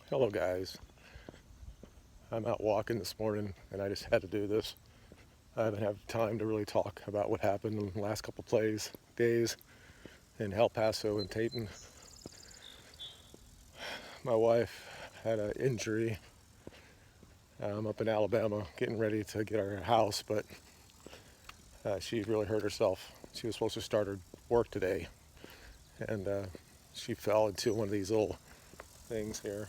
Hello guys, I'm out walking this morning and I just had to do this. I haven't had time to really talk about what happened in the last couple days in El Paso and Dayton. My wife had an injury up in Alabama getting ready to get our house, but she really hurt herself. She was supposed to start her work today and she fell into one of these little things here.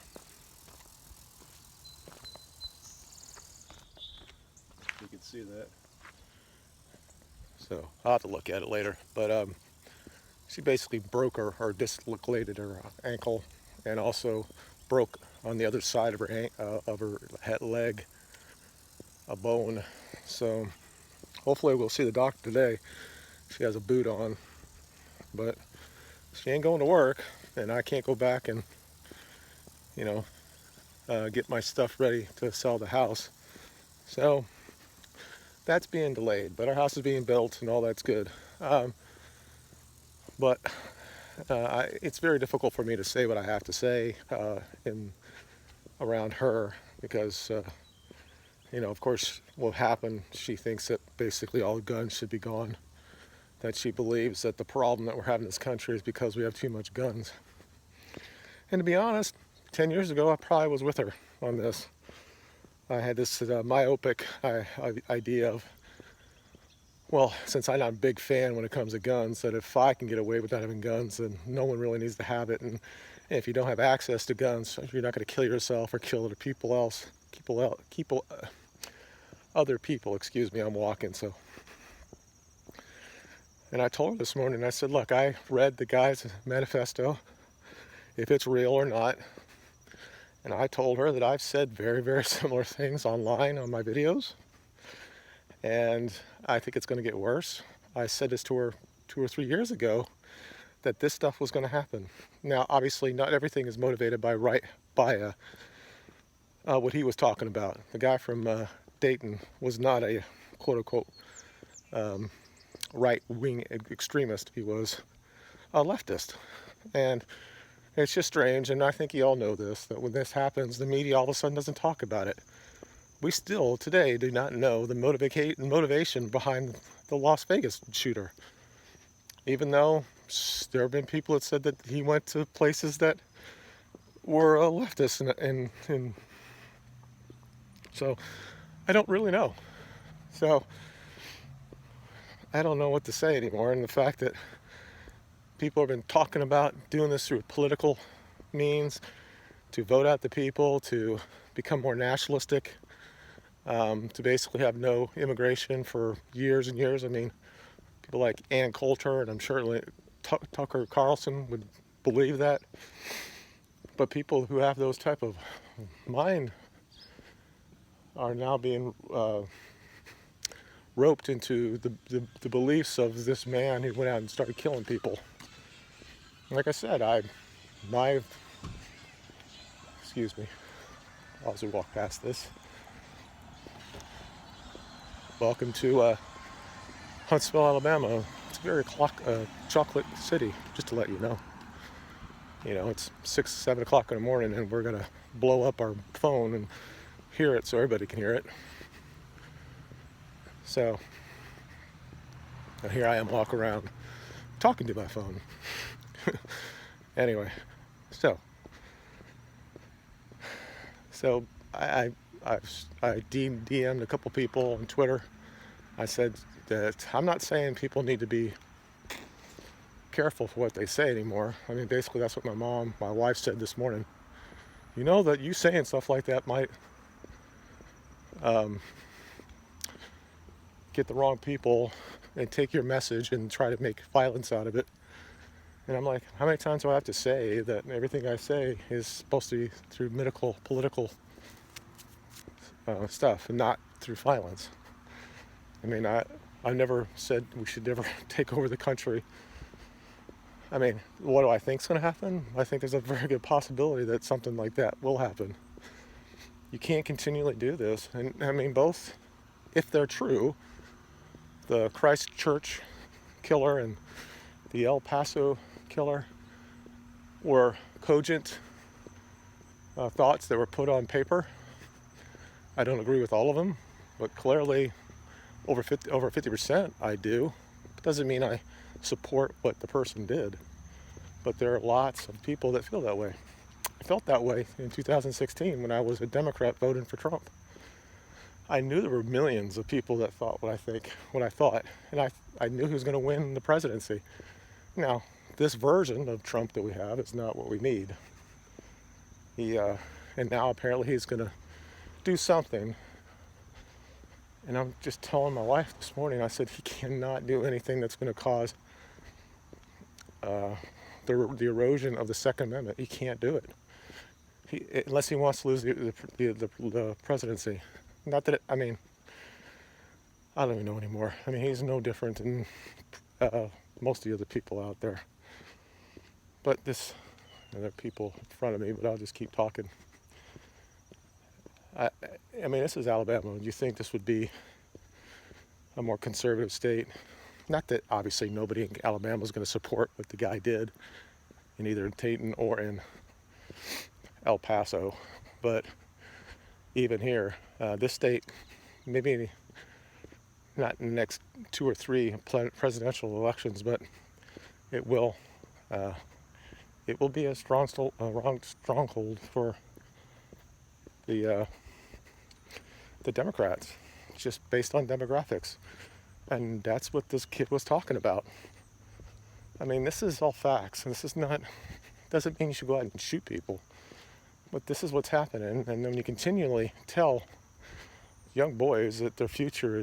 You can see that. So I'll have to look at it later, but she basically broke her or dislocated her ankle, and also broke on the other side of her leg a bone. So hopefully we'll see the doctor today. She has a boot on, but she ain't going to work, and I can't go back and you know get my stuff ready to sell the house. So that's being delayed, but our house is being built and all that's good. But it's very difficult for me to say what I have to say in around her because of course, what happened, she thinks that basically all guns should be gone. That she believes that the problem that we're having in this country is because we have too much guns. And to be honest, 10 years ago, I probably was with her on this. I had this myopic idea of, well, since I'm not a big fan when it comes to guns, that if I can get away with not having guns, then no one really needs to have it. And if you don't have access to guns, you're not going to kill yourself or kill other people. Excuse me, I'm walking, so. And I told her this morning, I said, look, I read the guy's manifesto, if it's real or not. And I told her that I've said very, very similar things online on my videos. And I think it's going to get worse. I said this to her 2 or 3 years ago, that this stuff was going to happen. Now, obviously, not everything is motivated by what he was talking about. The guy from Dayton was not a quote-unquote right-wing extremist. He was a leftist. And it's just strange, and I think you all know this, that when this happens, the media all of a sudden doesn't talk about it. We still, today, do not know the motivation behind the Las Vegas shooter. Even though there have been people that said that he went to places that were leftists, and so I don't really know. So I don't know what to say anymore. And the fact that people have been talking about doing this through political means to vote out the people, to become more nationalistic, to basically have no immigration for years and years. I mean, people like Ann Coulter, and I'm sure Tucker Carlson would believe that. But people who have those type of mind are now being roped into the beliefs of this man who went out and started killing people. Like I said, excuse me, as we walk past this. Welcome to Huntsville, Alabama. It's a very chocolate city, just to let you know. It's 6, 7 o'clock in the morning, and we're gonna blow up our phone and hear it so everybody can hear it. So here I am walking around talking to my phone. Anyway, so I DM'd a couple people on Twitter. I said that I'm not saying people need to be careful for what they say anymore. I mean, basically that's what my wife said this morning. You know that you saying stuff like that might get the wrong people and take your message and try to make violence out of it. And I'm like, how many times do I have to say that everything I say is supposed to be through political stuff and not through violence? I mean, I never said we should never take over the country. I mean, what do I think is going to happen? I think there's a very good possibility that something like that will happen. You can't continually do this. And I mean, both, if they're true, the Christchurch killer and the El Paso killer were cogent thoughts that were put on paper. I don't agree with all of them, but clearly over 50% I do. Doesn't mean I support what the person did, but there are lots of people that feel that way. I felt that way in 2016 when I was a Democrat voting for Trump. I knew there were millions of people that thought what I thought, and I knew he was going to win the presidency. Now, this version of Trump that we have is not what we need. And now apparently he's going to do something. And I'm just telling my wife this morning, I said he cannot do anything that's going to cause the erosion of the Second Amendment. He can't do it. Unless he wants to lose the presidency. Not that I don't even know anymore. He's no different than most of the other people out there. But there are people in front of me, but I'll just keep talking. This is Alabama. Do you think this would be a more conservative state? Not that obviously nobody in Alabama is going to support what the guy did in either Dayton or in El Paso, but even here, this state, maybe not in the next 2 or 3 presidential elections, but it will be a stronghold for the Democrats, just based on demographics. And that's what this kid was talking about. This is all facts. And doesn't mean you should go out and shoot people. But this is what's happening. And then you continually tell young boys that their future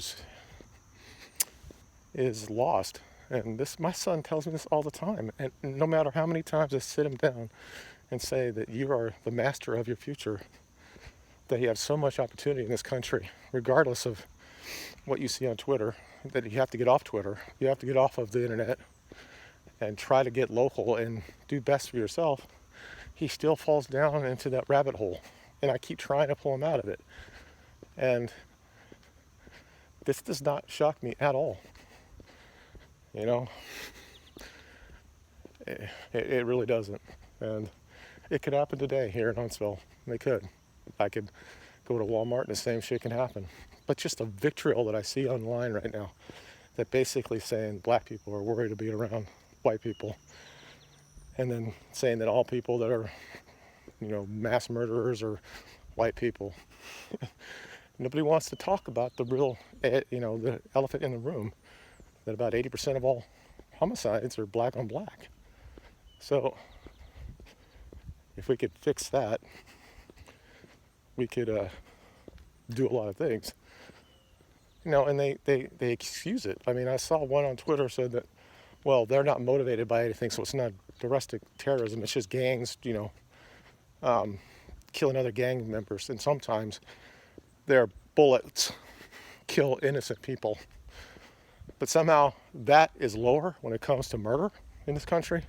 is lost. And my son tells me this all the time. And no matter how many times I sit him down and say that you are the master of your future, that you have so much opportunity in this country, regardless of what you see on Twitter, that you have to get off Twitter. You have to get off of the internet and try to get local and do best for yourself. He still falls down into that rabbit hole. And I keep trying to pull him out of it. And this does not shock me at all. It really doesn't. And it could happen today here in Huntsville. It could. I could go to Walmart and the same shit can happen. But just the vitriol that I see online right now, that basically saying black people are worried to be around white people, and then saying that all people that are, mass murderers are white people. Nobody wants to talk about the real, the elephant in the room, that about 80% of all homicides are black on black. So if we could fix that, we could do a lot of things. And they excuse it. I saw one on Twitter said that, well, they're not motivated by anything, so it's not domestic terrorism. It's just gangs, killing other gang members. And sometimes their bullets kill innocent people. But somehow that is lower when it comes to murder in this country.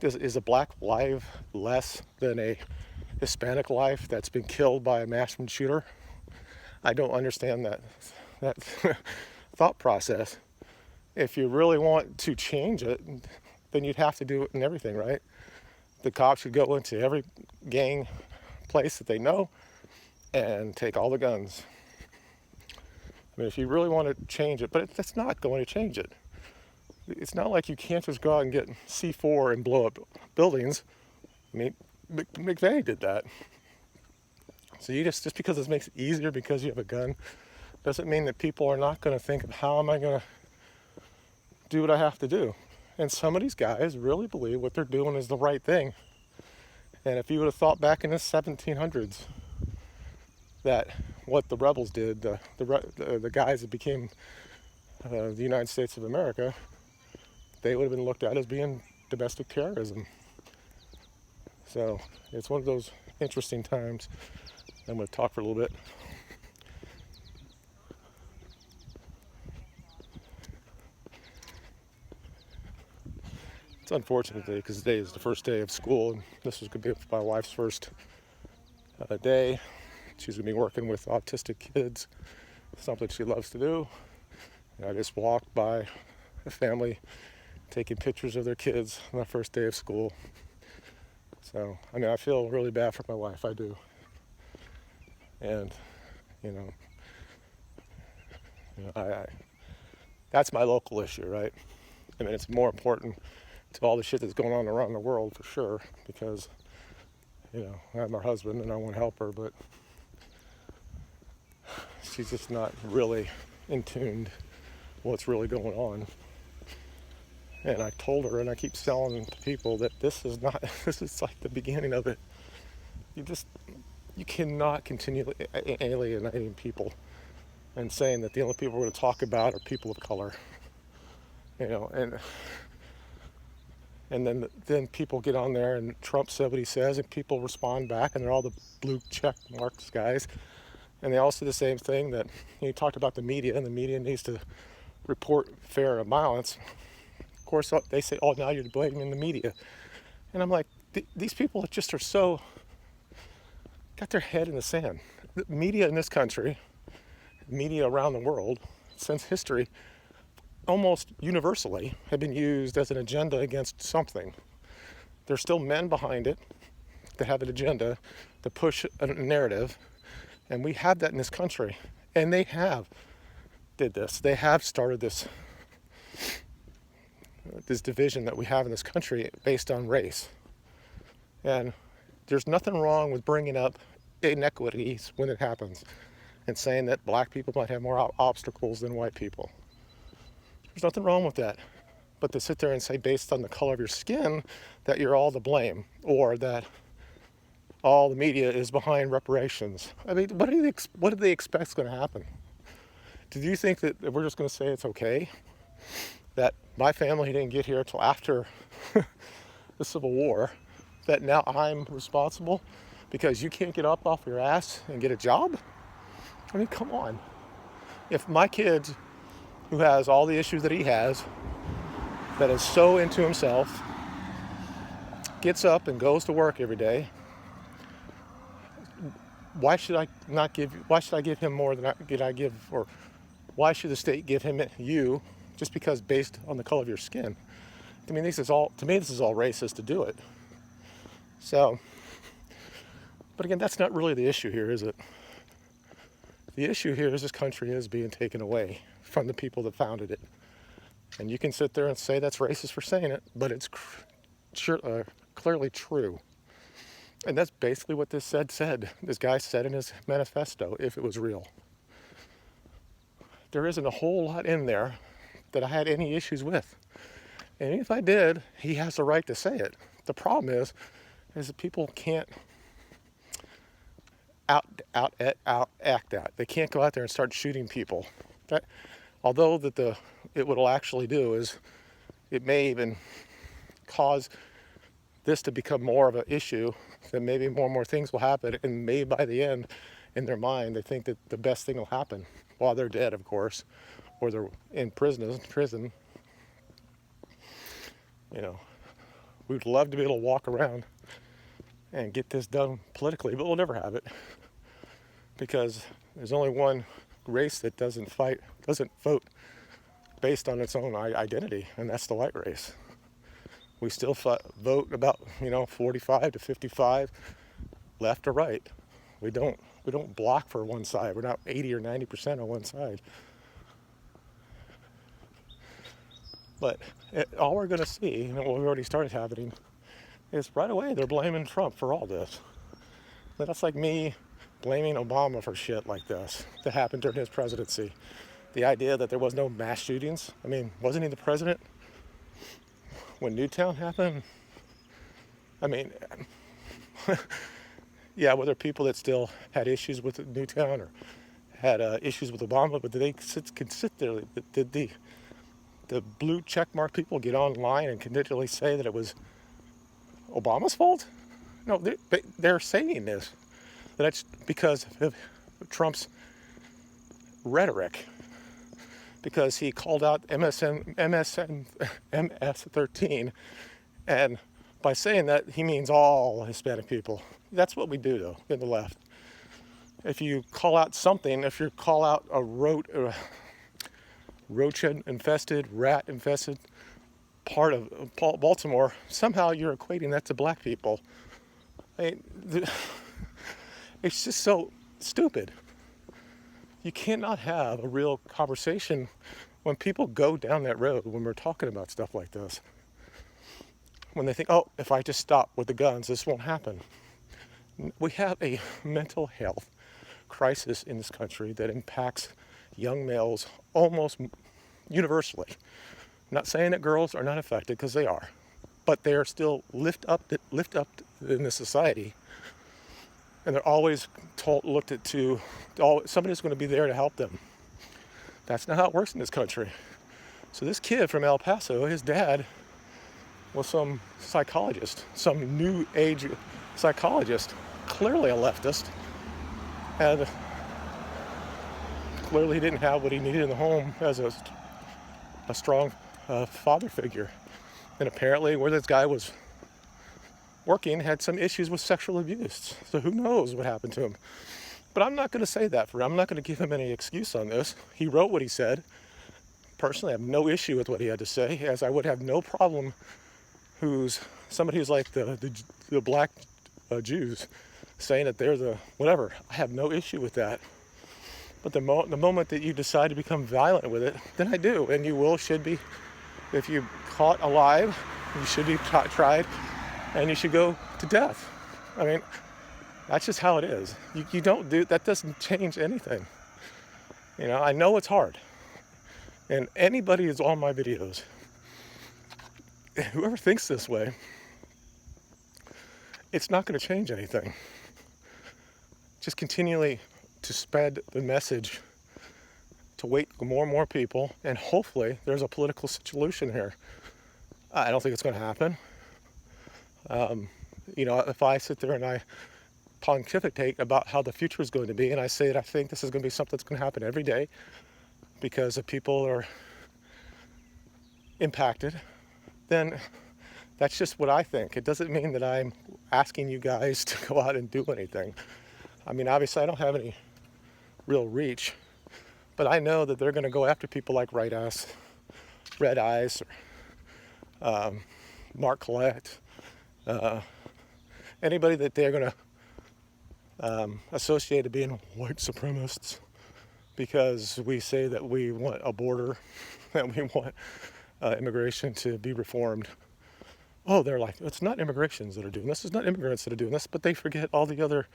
Is a black life less than a Hispanic life that's been killed by a mass shooter? I don't understand that thought process. If you really want to change it, then you'd have to do it in everything, right? The cops should go into every gang place that they know and take all the guns. If you really want to change it, but that's not going to change it. It's not like you can't just go out and get C4 and blow up buildings. McVeigh did that. So you just because it makes it easier because you have a gun, doesn't mean that people are not going to think of how am I going to do what I have to do. And some of these guys really believe what they're doing is the right thing. And if you would have thought back in the 1700s that what the rebels did, the guys that became the United States of America, they would have been looked at as being domestic terrorism. So it's one of those interesting times. I'm going to talk for a little bit. It's unfortunate today because today is the first day of school, and this is going to be my wife's first day. She's going to be working with autistic kids, something she loves to do. And I just walked by a family taking pictures of their kids on the first day of school. So, I mean, I feel really bad for my wife. I do. And, you know, that's my local issue, right? I mean, it's more important to all the shit that's going on around the world for sure, because, you know, I have my husband and I want to help her, but she's just not really in tune what's really going on. And I told her, and I keep telling to people that this is not, this is like the beginning of it. You cannot continue alienating people and saying that the only people we're going to talk about are people of color. You know, and then people get on there and Trump said what he says and people respond back and they're all the blue check marks guys. And they all say the same thing, that you talked about the media, and the media needs to report fair violence. Of course, they say, oh, now you're blaming the media. And I'm like, these people just are so, got their head in the sand. The media in this country, media around the world, since history, almost universally have been used as an agenda against something. There's still men behind it that have an agenda to push a narrative, and we have that in this country. And they have did this. They have started this division that we have in this country based on race. And there's nothing wrong with bringing up inequities when it happens and saying that black people might have more obstacles than white people. There's nothing wrong with that. But to sit there and say based on the color of your skin that you're all to blame, or that all the media is behind reparations. I mean, what do they expect is going to happen? Do you think that we're just going to say it's okay that my family didn't get here till after the Civil War, that now I'm responsible because you can't get up off your ass and get a job? I mean, come on. If my kid, who has all the issues that he has, that is so into himself, gets up and goes to work every day, why should I give him more than I give, or why should the state give him you just because based on the color of your skin? I mean, this is all racist to do it. So, but again, that's not really the issue here, is it? The issue here is this country is being taken away from the people that founded it. And you can sit there and say that's racist for saying it, but it's clearly true. And that's basically what this this guy said in his manifesto, if it was real. There isn't a whole lot in there that I had any issues with. And if I did, he has the right to say it. The problem is that people can't act that. They can't go out there and start shooting people. Although it will actually do is, it may even cause this to become more of an issue, then maybe more and more things will happen, and maybe by the end, in their mind, they think that the best thing will happen while they're dead, of course, or they're in prison. You know, we'd love to be able to walk around and get this done politically, but we'll never have it, because there's only one race that doesn't vote based on its own identity, and that's the white race. We still vote about 45 to 55, left or right. We don't block for one side. We're not 80 or 90% on one side. But all we're going to see, and what we've already started happening, is right away they're blaming Trump for all this. That's like me blaming Obama for shit like this that happened during his presidency. The idea that there was no mass shootings. I mean, wasn't he the president when Newtown happened? I mean, yeah, were there people that still had issues with Newtown or had issues with Obama, but did they can sit there? Did the blue checkmark people get online and continually say that it was Obama's fault? No, they're saying this. That's because of Trump's rhetoric. Because he called out MS-13, and by saying that, he means all Hispanic people. That's what we do, though, in the left. If you call out something, if you call out a roach-infested, rat-infested part of Baltimore, somehow you're equating that to black people. I mean, it's just so stupid. You cannot have a real conversation when people go down that road when we're talking about stuff like this. When they think, oh, if I just stop with the guns, this won't happen. We have a mental health crisis in this country that impacts young males almost universally. I'm not saying that girls are not affected, because they are, but they are still lift up in the society, and they're always looked at to, somebody's going to be there to help them. That's not how it works in this country. So this kid from El Paso, his dad was some psychologist, some new age psychologist, clearly a leftist, and clearly he didn't have what he needed in the home as a strong father figure. And apparently where this guy was working had some issues with sexual abuse. So who knows what happened to him. But I'm not going to say that for him. I'm not going to give him any excuse on this. He wrote what he said. Personally, I have no issue with what he had to say, as I would have no problem somebody who's like the black Jews saying that they're the whatever. I have no issue with that. But the moment that you decide to become violent with it, then I do. And you should be, if you're caught alive, you should be tried, and you should go to death. I mean, that's just how it is. You don't do, that doesn't change anything. You know, I know it's hard. And anybody who's on my videos, whoever thinks this way, it's not going to change anything. Just continually to spread the message, to wait for more and more people, and hopefully there's a political solution here. I don't think it's going to happen. You know, if I sit there and I pontificate about how the future is going to be, and I say that I think this is going to be something that's going to happen every day because the people are impacted, then that's just what I think. It doesn't mean that I'm asking you guys to go out and do anything. I mean, obviously I don't have any real reach, but I know that they're going to go after people like Red Eyes, or Mark Collette, anybody that they're going to associate to being white supremacists, because we say that we want a border, that we want immigration to be reformed. Oh, they're like, it's not immigrations that are doing this, it's not immigrants that are doing this, but they forget all the other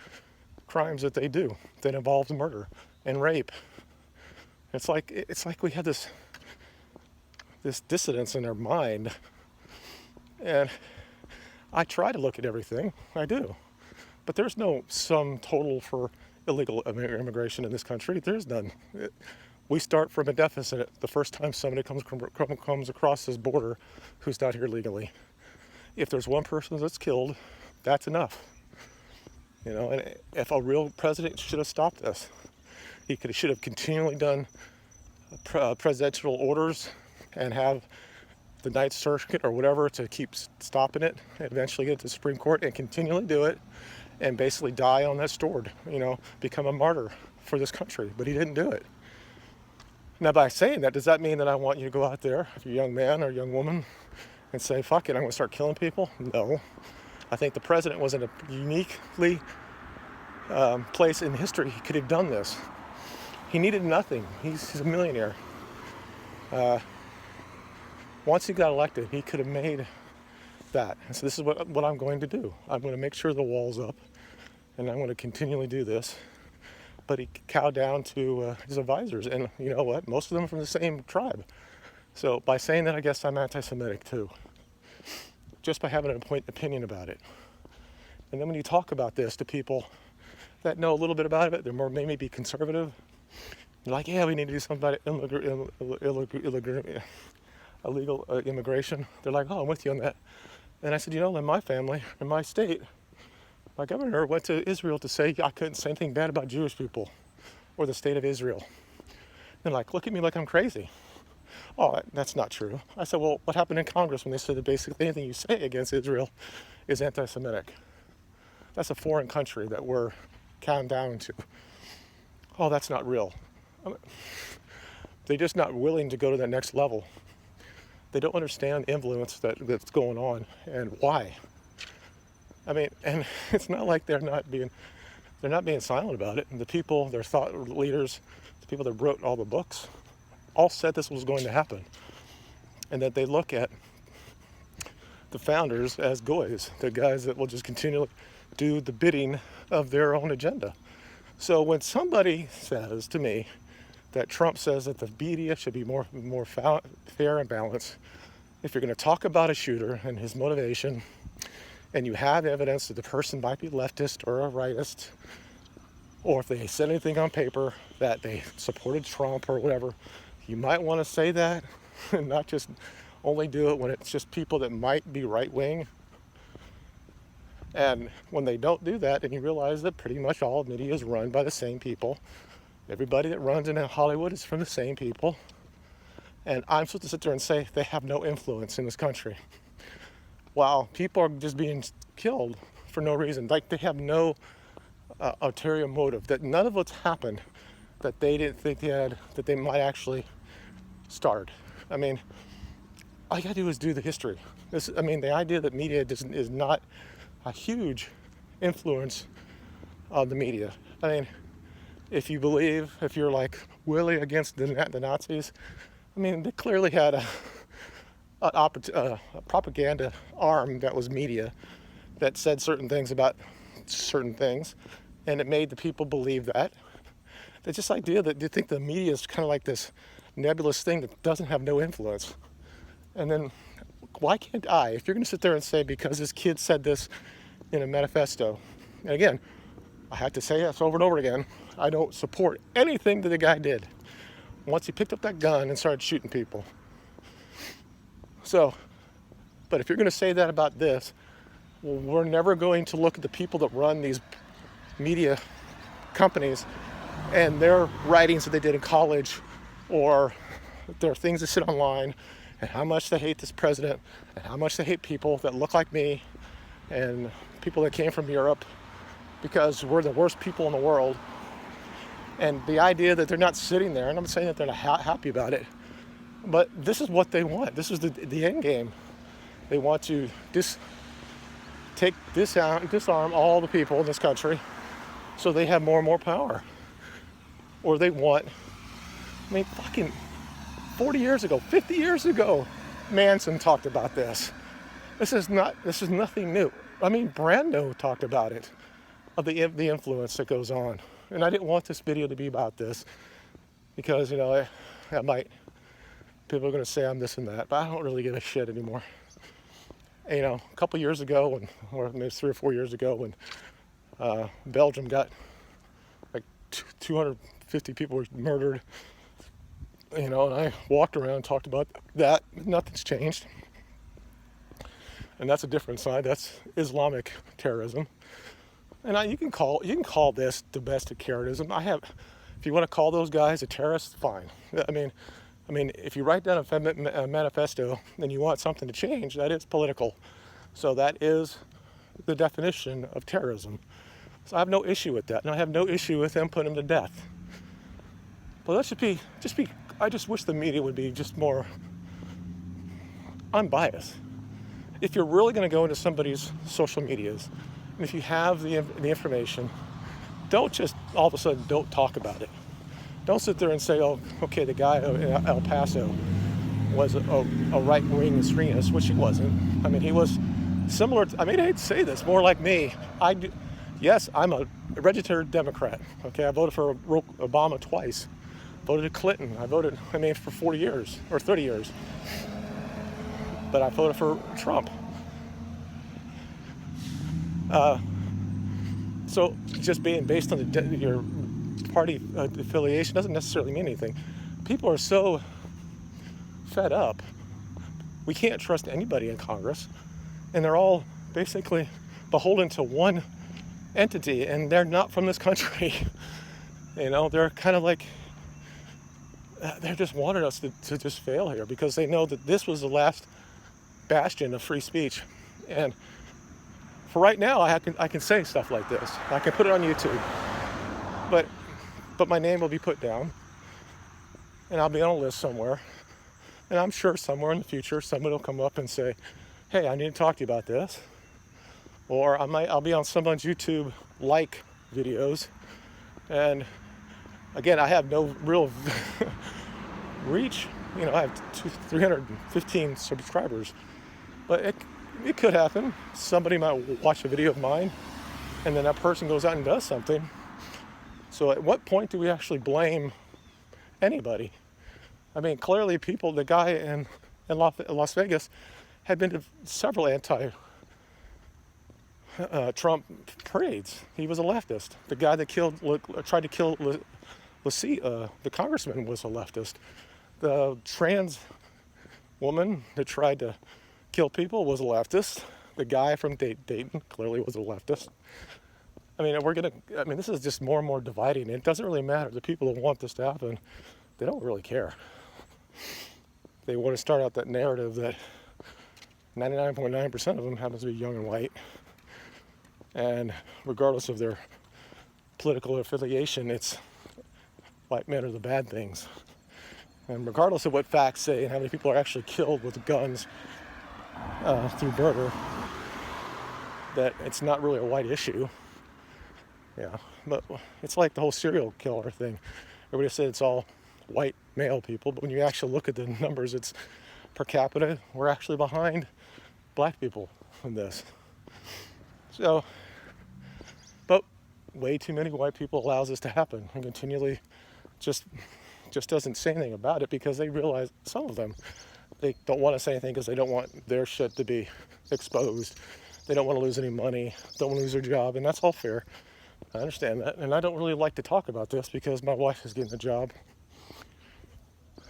crimes that they do that involves murder and rape. It's like we have this dissonance in our mind, and I try to look at everything, I do, but there's no sum total for illegal immigration in this country. There's none. We start from a deficit the first time somebody comes across this border who's not here legally. If there's one person that's killed, that's enough. You know, and if a real president should have stopped this, he should have continually done presidential orders and have the Ninth Circuit or whatever to keep stopping it, and eventually get to the Supreme Court and continually do it, and basically die on that sword, you know, become a martyr for this country. But he didn't do it. Now, by saying that, does that mean that I want you to go out there, if you're a young man or a young woman, and say, fuck it, I'm going to start killing people? No. I think the president was in a uniquely place in history he could have done this. He needed nothing. He's a millionaire. Once he got elected, he could have made that. And so this is what I'm going to do. I'm going to make sure the wall's up, and I'm going to continually do this. But he cowed down to his advisors, and you know what? Most of them are from the same tribe. So by saying that, I guess I'm anti-Semitic too, just by having an opinion about it. And then when you talk about this to people that know a little bit about it, they're more maybe conservative. They're like, yeah, we need to do something about illegal immigration. They're like, oh, I'm with you on that. And I said, you know, in my family, in my state, my governor went to Israel to say I couldn't say anything bad about Jewish people or the state of Israel. They're like, look at me like I'm crazy. Oh, that's not true. I said, well, what happened in Congress when they said that basically anything you say against Israel is anti-Semitic? That's a foreign country that we're counting down to. Oh, that's not real. They're just not willing to go to that next level. They don't understand the influence that's going on and why. I mean, and it's not like they're not being silent about it. And the people, their thought leaders, the people that wrote all the books, all said this was going to happen, and that they look at the founders as goys, the guys that will just continually do the bidding of their own agenda. So when somebody says to me that Trump says that the media should be more fair and balanced, if you're going to talk about a shooter and his motivation, and you have evidence that the person might be leftist or a rightist, or if they said anything on paper that they supported Trump or whatever, you might want to say that and not just only do it when it's just people that might be right-wing. And when they don't do that, and you realize that pretty much all media is run by the same people. Everybody that runs in Hollywood is from the same people. And I'm supposed to sit there and say they have no influence in this country, while people are just being killed for no reason. Like they have no ulterior motive, that none of what's happened that they didn't think they had, that they might actually start. I mean, all you gotta do is do the history. The idea that media is not a huge influence on the media. I mean, if you're like Willie against the Nazis, I mean, they clearly had a propaganda arm that was media that said certain things about certain things, and it made the people believe that. It's just idea that you think the media is kind of like this nebulous thing that doesn't have no influence. And then why can't I, if you're going to sit there and say because this kid said this in a manifesto, and again, I have to say this over and over again, I don't support anything that the guy did once he picked up that gun and started shooting people. So, but if you're going to say that about this, well, we're never going to look at the people that run these media companies and their writings that they did in college, or their things that sit online, and how much they hate this president, and how much they hate people that look like me, and people that came from Europe, because we're the worst people in the world. And the idea that they're not sitting there, and I'm saying that they're not happy about it, but this is what they want. This is the end game. They want to disarm all the people in this country so they have more and more power. Or they want, fucking 40 years ago, 50 years ago, Manson talked about this. This is nothing new. Brando talked about it, of the influence that goes on. And I didn't want this video to be about this because, people are going to say I'm this and that, but I don't really give a shit anymore. A couple years ago, or maybe 3 or 4 years ago, when Belgium got like 250 people were murdered, and I walked around and talked about that. Nothing's changed. And that's a different side. That's Islamic terrorism. And you can call this domestic terrorism. If you want to call those guys a terrorist, fine. If you write down a manifesto and you want something to change, that is political. So that is the definition of terrorism. So I have no issue with that, and I have no issue with them putting them to death. But that should be. I just wish the media would be just more unbiased. If you're really going to go into somebody's social medias, and if you have the information, don't just all of a sudden don't talk about it. Don't sit there and say, oh, okay, the guy in El Paso was a right-wing extremist, which he wasn't. He was similar to, I hate to say this, more like me. Yes, I'm a registered Democrat. Okay, I voted for Obama twice. Voted Clinton. I voted, for 40 years, or 30 years. But I voted for Trump. So just being based on your party affiliation doesn't necessarily mean anything. People are so fed up. We can't trust anybody in Congress, and they're all basically beholden to one entity, and they're not from this country. They're kind of like, they're just wanting us to just fail here because they know that this was the last bastion of free speech. And for right now, I can say stuff like this. I can put it on YouTube, but my name will be put down, and I'll be on a list somewhere. And I'm sure somewhere in the future, somebody will come up and say, hey, I need to talk to you about this. Or I'll be on someone's YouTube like videos, and again, I have no real reach. I have 315 subscribers, but it could happen. Somebody might watch a video of mine, and then that person goes out and does something. So at what point do we actually blame anybody? I mean, clearly the guy in Las Vegas had been to several Trump parades. He was a leftist. The guy that tried to kill the congressman was a leftist. The trans woman that tried to kill people was a leftist. The guy from Dayton clearly was a leftist. I mean, this is just more and more dividing. And it doesn't really matter. The people who want this to happen, they don't really care. They want to start out that narrative that 99.9% of them happens to be young and white. And regardless of their political affiliation, it's white men are the bad things. And regardless of what facts say and how many people are actually killed with guns through murder, that it's not really a white issue. Yeah, but it's like the whole serial killer thing. Everybody said it's all white male people, but when you actually look at the numbers, it's per capita, we're actually behind black people in this. So, but way too many white people allows this to happen and continually just doesn't say anything about it because they realize, some of them, they don't want to say anything because they don't want their shit to be exposed. They don't want to lose any money, don't want to lose their job, and that's all fair. I understand that, and I don't really like to talk about this because my wife is getting a job.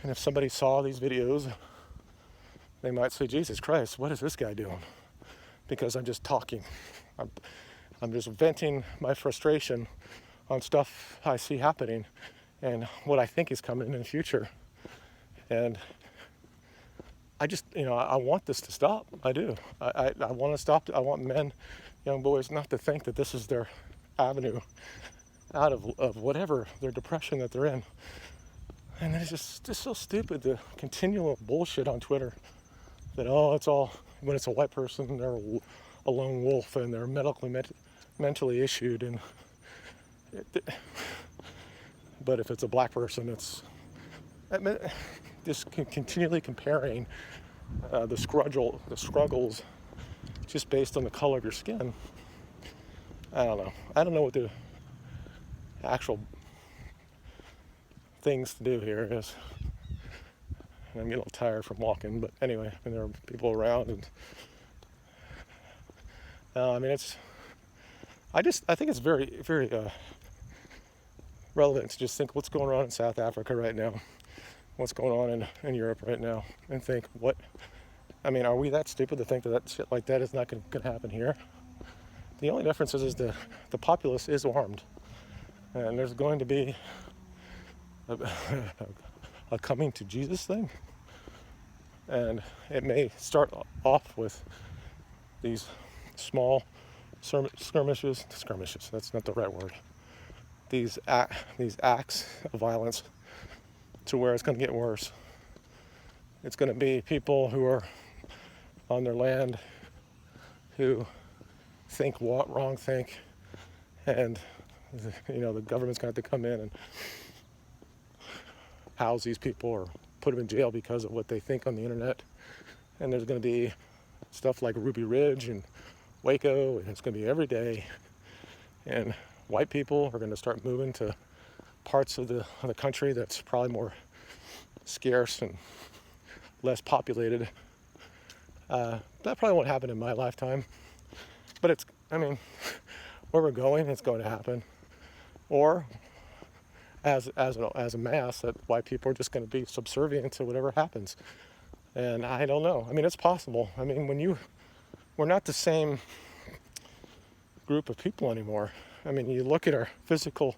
And if somebody saw these videos, they might say, Jesus Christ, what is this guy doing? Because I'm just talking. I'm just venting my frustration on stuff I see happening and what I think is coming in the future. And I just, I want this to stop. I do. I want to stop. I want men, young boys, not to think that this is their avenue out of whatever their depression that they're in. And it's just so stupid, the continual bullshit on Twitter that, it's all, when it's a white person, they're a lone wolf and they're mentally issued. And but if it's a black person, it's just continually comparing the struggles just based on the color of your skin. I don't know. I don't know what the actual things to do here is. And I'm getting a little tired from walking, but anyway, and there are people around, and I think it's very, very relevant to just think what's going on in South Africa right now, what's going on in Europe right now, and think are we that stupid to think that shit like that is not going to happen here? The only difference is the populace is armed, and there's going to be a coming to Jesus thing, and it may start off with these small skirmishes, that's not the right word, these acts of violence, to where it's going to get worse. It's going to be people who are on their land who think wrong think, and the government's going to have to come in and house these people or put them in jail because of what they think on the internet. And there's going to be stuff like Ruby Ridge and Waco, and it's going to be every day. And white people are going to start moving to parts of the country that's probably more scarce and less populated. That probably won't happen in my lifetime, but where we're going, it's going to happen. Or as a mass, that white people are just going to be subservient to whatever happens. And I don't know. It's possible. We're not the same group of people anymore. You look at our physical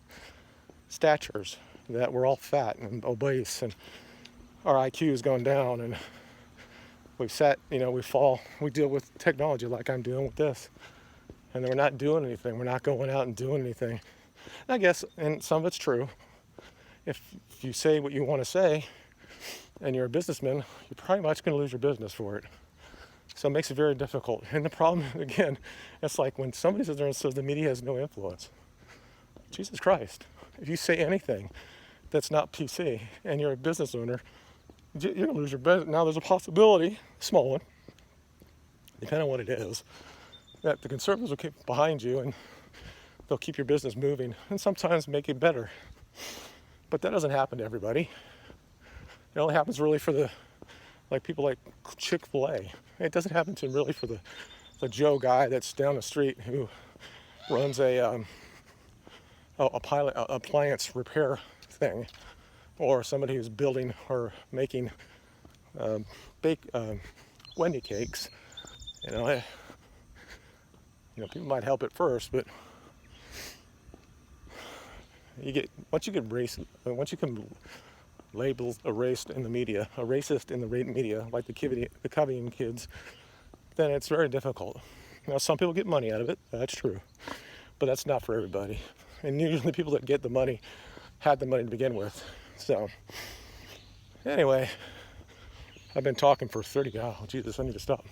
statures, that we're all fat and obese, and our IQ is going down, and we fall. We deal with technology like I'm dealing with this, and we're not doing anything. We're not going out and doing anything. And I guess, and some of it's true. If you say what you want to say, and you're a businessman, you're pretty much going to lose your business for it. So it makes it very difficult. And the problem, again, it's like when somebody sits there and says the media has no influence. Jesus Christ. If you say anything that's not PC and you're a business owner, you're going to lose your business. Now there's a possibility, small one, depending on what it is, that the conservatives will keep behind you and they'll keep your business moving and sometimes make it better. But that doesn't happen to everybody. It only happens really for the people like Chick-fil-A. It doesn't happen to really for the Joe guy that's down the street who runs a appliance repair thing, or somebody who's building or making Wendy cakes. People might help at first, but once you can labels erased in the media, a racist in the media, like the Covian kids, then it's very difficult. Now, some people get money out of it, that's true, but that's not for everybody. And usually the people that get the money had the money to begin with. So, anyway, I've been talking for 30, Jesus, I need to stop.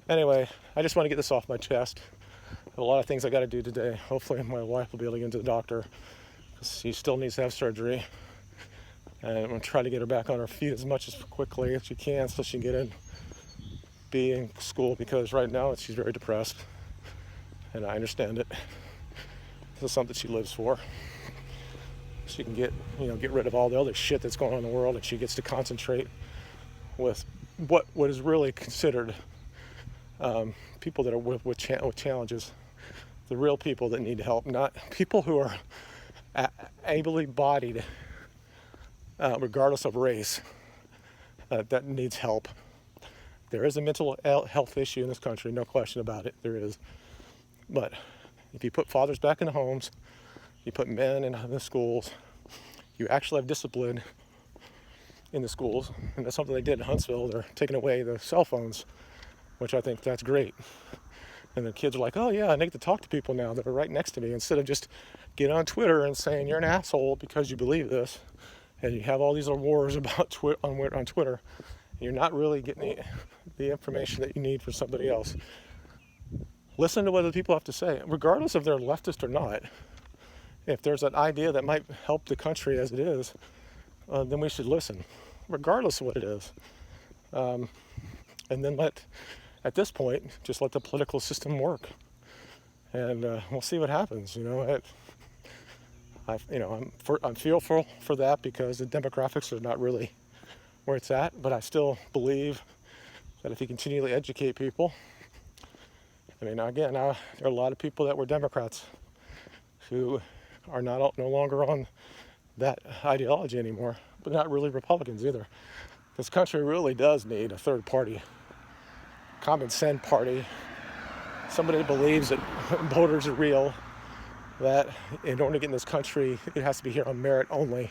Anyway, I just want to get this off my chest. I have a lot of things I got to do today. Hopefully my wife will be able to get into the doctor, because she still needs to have surgery. And I'm going to try to get her back on her feet as quickly as she can so she can be in school, because right now she's very depressed. And I understand it. This is something she lives for. She can get rid of all the other shit that's going on in the world, and she gets to concentrate with what is really considered people that are with challenges, the real people that need help, not people who are ably bodied, regardless of race, that needs help. There is a mental health issue in this country, no question about it, there is. But if you put fathers back in the homes, you put men in the schools, you actually have discipline in the schools, and that's something they did in Huntsville. They're taking away the cell phones, which I think that's great. And the kids are like, oh yeah, I get to talk to people now that are right next to me, instead of just getting on Twitter and saying you're an asshole because you believe this, and you have all these wars about on Twitter, and you're not really getting the information that you need for somebody else. Listen to what the people have to say, regardless if they're leftist or not. If there's an idea that might help the country as it is, then we should listen, regardless of what it is. And then at this point, just let the political system work, and we'll see what happens. I'm fearful for that, because the demographics are not really where it's at. But I still believe that if you continually educate people, again, there are a lot of people that were Democrats who are no longer on that ideology anymore, but not really Republicans either. This country really does need a third party, common sense party, somebody that believes that voters are real, that in order to get in this country, it has to be here on merit only.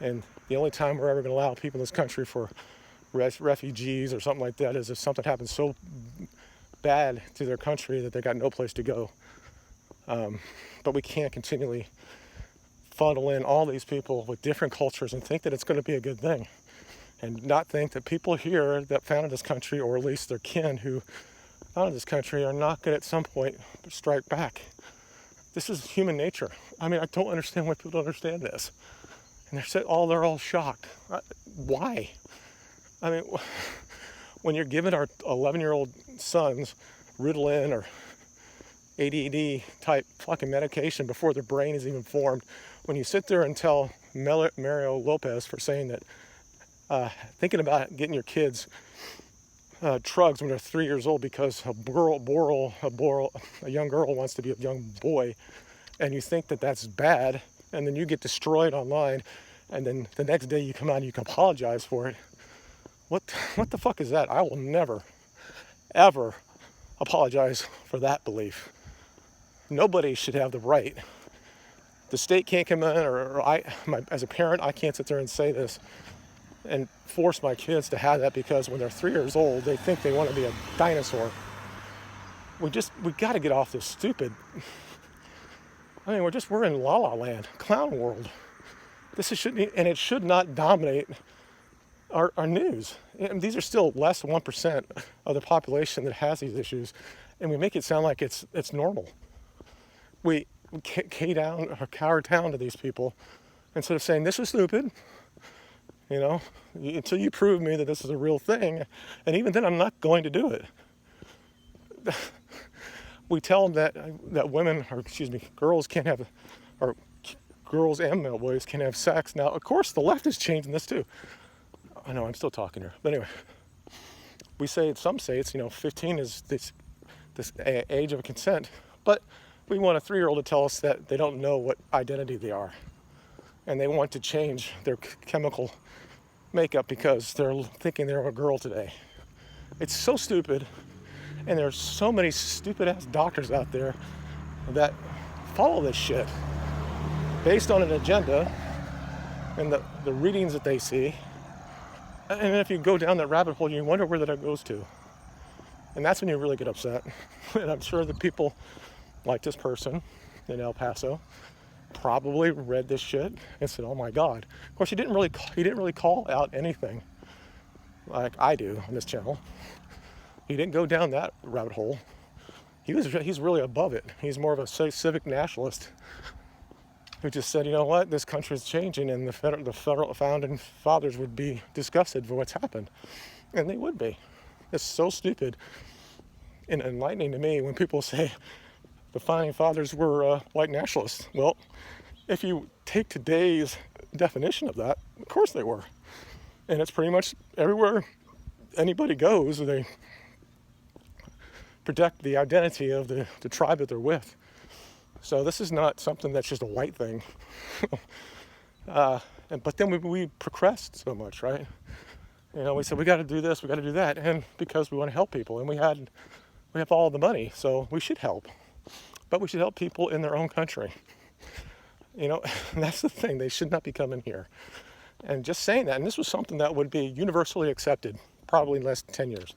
And the only time we're ever going to allow people in this country for refugees or something like that is if something happens so bad to their country that they got no place to go. But we can't continually funnel in all these people with different cultures and think that it's going to be a good thing, and not think that people here that founded this country, or at least their kin who founded this country, are not going to at some point strike back. This is human nature. I don't understand why people don't understand this. And they're all shocked. Why? When you're giving our 11-year-old sons Ritalin or ADD type fucking medication before their brain is even formed, when you sit there and tell Mario Lopez for saying that, thinking about getting your kids drugs when they're 3 years old because a young girl wants to be a young boy, and you think that that's bad, and then you get destroyed online, and then the next day you come out and you can apologize for it. What the fuck is that? I will never, ever apologize for that belief. Nobody should have the right. The state can't come in, or as a parent, I can't sit there and say this and force my kids to have that, because when they're 3 years old, they think they want to be a dinosaur. We got to get off this stupid. We're in La La Land, clown world. It should not dominate our news. And these are still less than 1% of the population that has these issues, and we make it sound like it's normal. We cower down to these people instead of saying this is stupid. Until you prove me that this is a real thing, and even then I'm not going to do it. We tell them that women, or excuse me, girls can't have, or girls and male boys can't have sex. Now, of course, the left is changing this too. I know I'm still talking here, but anyway, we say in some states, 15 is this age of consent, but we want a 3-year-old to tell us that they don't know what identity they are, and they want to change their chemical makeup because they're thinking they're a girl today. It's so stupid, and there's so many stupid ass doctors out there that follow this shit based on an agenda and the readings that they see. And if you go down that rabbit hole, you wonder where that goes to. And that's when you really get upset. And I'm sure the people like this person in El Paso probably read this shit and said, "Oh my God." Of course, he didn't really call out anything like I do on this channel. He didn't go down that rabbit hole. He's really above it. He's more of a civic nationalist who just said, you know what, this country is changing, and the federal founding fathers would be disgusted for what's happened, and they would be. It's so stupid and enlightening to me when people say the founding fathers were white nationalists. Well, if you take today's definition of that, of course they were, and it's pretty much everywhere anybody goes, they protect the identity of the tribe that they're with. So this is not something that's just a white thing. But then we progressed so much, right? We said we got to do this, we got to do that, and because we want to help people, and we have all the money, so we should help. But we should help people in their own country. And that's the thing. They should not be coming here. And just saying that, and this was something that would be universally accepted, probably in less than 10 years,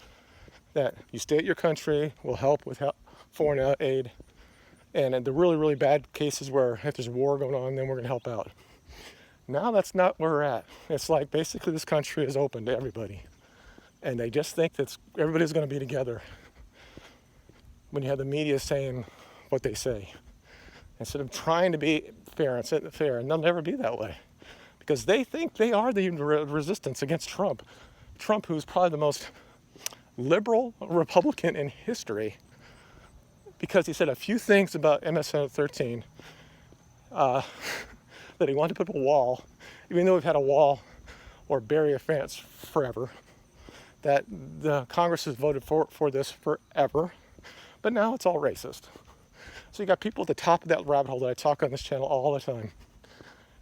that you stay at your country, we'll help with foreign aid. And in the really, really bad cases where if there's a war going on, then we're going to help out. Now that's not where we're at. It's like basically this country is open to everybody. And they just think that everybody's going to be together when you have the media saying what they say. Instead of trying to be fair, and they'll never be that way. Because they think they are the resistance against Trump. Trump, who's probably the most liberal Republican in history, because he said a few things about MS-13 that he wanted to put up a wall, even though we've had a wall or barrier fence forever, that the Congress has voted for this forever, but now it's all racist. So you got people at the top of that rabbit hole that I talk on this channel all the time,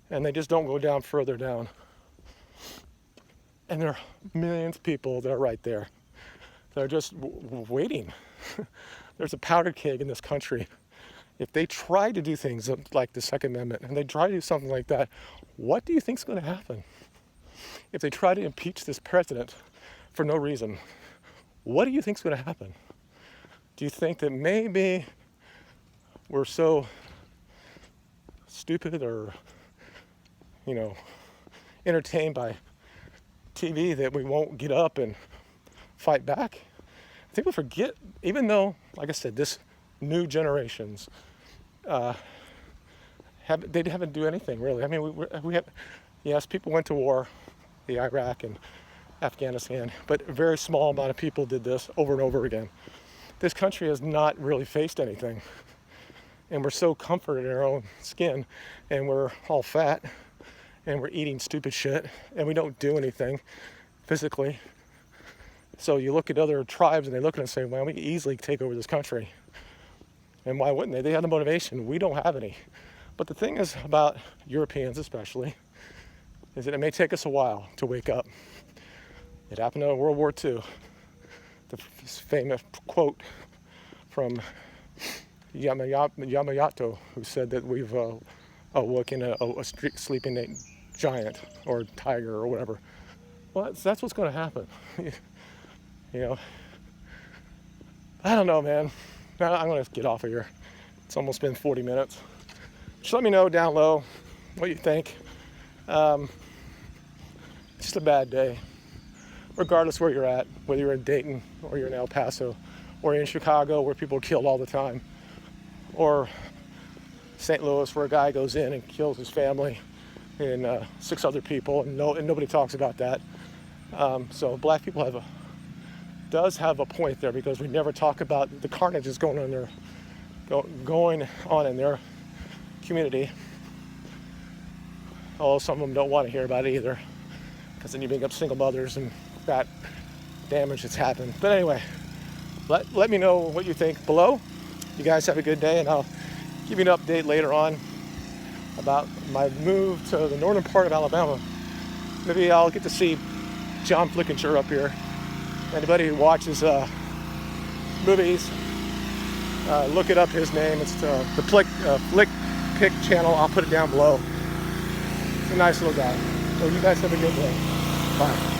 and they just don't go down further down. And there are millions of people that are right there. They're just waiting. There's a powder keg in this country. If they try to do things like the Second Amendment, and they try to do something like that, what do you think is going to happen? If they try to impeach this president for no reason, what do you think is going to happen? Do you think that maybe we're so stupid or, entertained by TV that we won't get up and fight back? I think we forget, even though, like I said, this new generations, they haven't do anything really. I mean, we have, yes, people went to war, the Iraq and Afghanistan, but a very small amount of people did this over and over again. This country has not really faced anything, and we're so comforted in our own skin, and we're all fat, and we're eating stupid shit, and we don't do anything physically. So you look at other tribes and they look at it and say, well, we can easily take over this country. And why wouldn't they? They have the motivation. We don't have any. But the thing is about Europeans especially, is that it may take us a while to wake up. It happened in World War II. The famous quote from Yamamoto, who said that we've awoken a sleeping giant or tiger or whatever. Well, that's what's going to happen. I don't know, man. I'm going to get off of here. It's almost been 40 minutes. Just let me know down low what you think. Just a bad day. regardless where you're at, whether you're in Dayton or you're in El Paso or in Chicago where people are killed all the time, or St. Louis where a guy goes in and kills his family and 6 other people, and nobody talks about that. So black people does have a point there, because we never talk about the carnage that's going on in their community. Although some of them don't want to hear about it either, because then you bring up single mothers and that damage that's happened. But anyway, let me know what you think below. You guys have a good day, and I'll give you an update later on about my move to the northern part of Alabama. Maybe I'll get to see John Flickinger up here. Anybody who watches movies, look it up, his name. It's the Flick Pick channel. I'll put it down below. He's a nice little guy. So you guys have a good day. Bye.